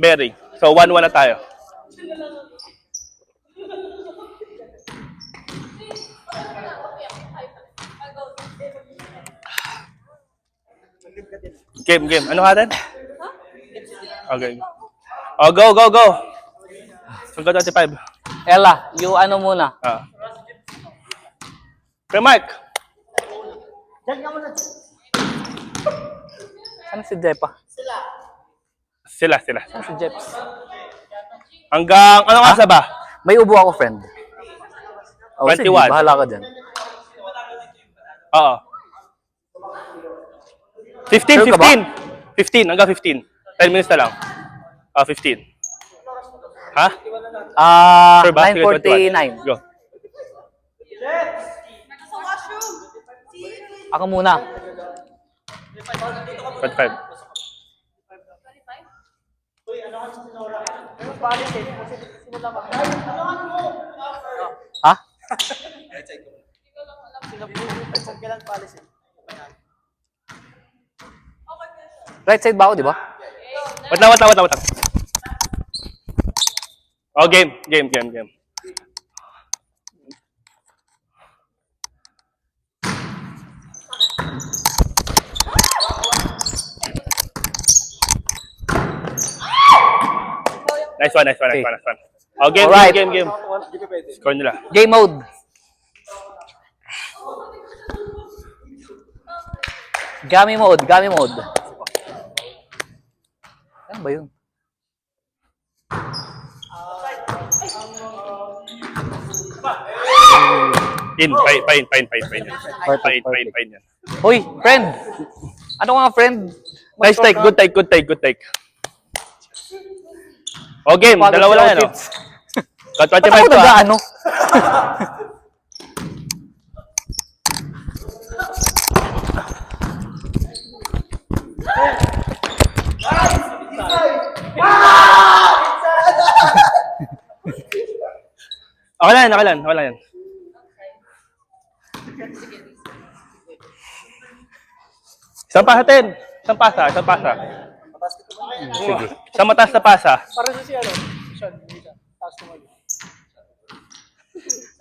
bearing. So, 1-1 na tayo. Game. Ano natin? Okay. Oh, go. Hanggang 25. Ella, you ano muna? Okay, Mark. Ano si Jepa? Sila. Ano si Jeps? Hanggang, ano nga ba? May ubo ako, friend. Oh, 21. sige, bahala ka dyan. Oo. 15. Sure ka ba? 15, hanggang 15. 10 minutes na lang. 15. Ha? Sure ba? Sige, 9:49. Go. Ako muna. 25. Ha? Right side ba ako, di ba? Wait lang. Oh, game. Nice one. Oh, game. Alright. Game. Score nila. Game mode. Gami mode. Ano ba yun? Fine yan. Hoy, friend! Ano nga, friend? Nice take, good take. Oh, game, dalawa lang yan, oh. Ba't 25 ako to, ah. nag-ano? Okay lang yan. Isang pasa. Sige. Isang mataas na pasa. Para si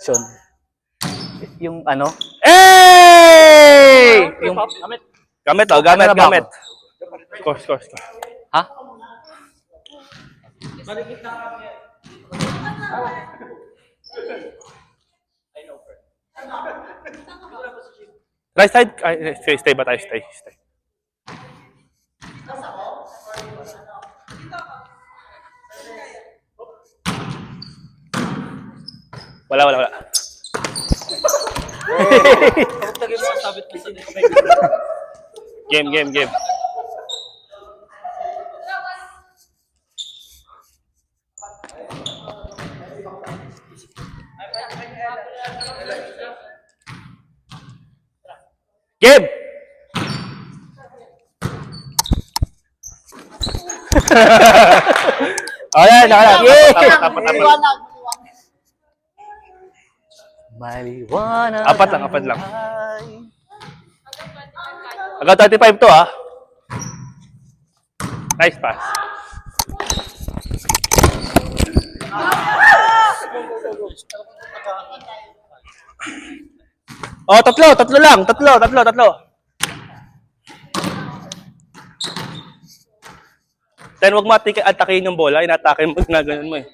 Sean. Yung ano? Hey! Yung... Gamit. Score. Ha? Right side? Stay ba tayo? Stay. Wala. Game. Game! Ayan. Tapat. Maliwanag. Apat lang. Hanggang 35 to, ah. Nice pass. Oh, tatlo lang. Then wag mo atakin yung bola, inatake mo, ginaganon mo eh.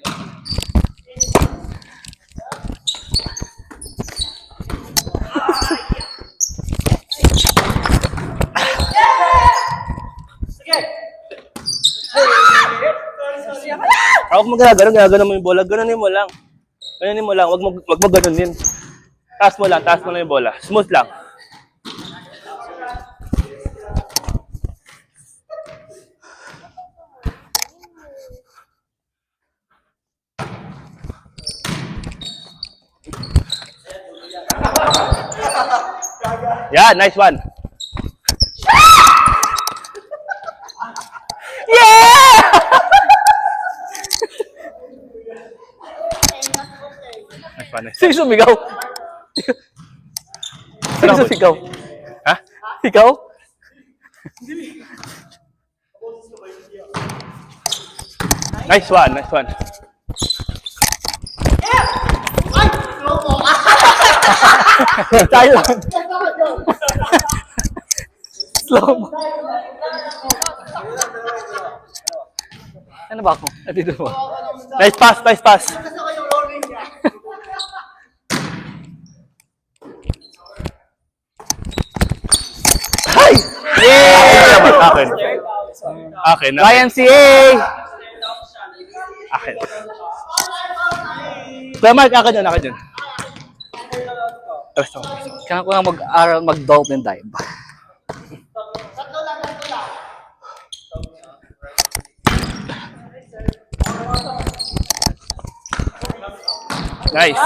Ako mo ginaganon mo yung bola, ganonin mo lang. Wag mo ganonin. Taas mo lang yung bola. Smooth lang. Yeah, nice one. Yeah! Nice one. Sino sumigaw? Sino sumigaw? Ha? Nice one, nice one. Tayo lang. Slow mo. Ano ba ako? Dito ba? Nice pass, nice pass. Hay! Yeah! Akin. Akin. YMCA! Akin. Kuya Mark, akin yun, akin yun. Rest ako. Kailangan ko nga mag-aral, mag-dolphin dive. Nice.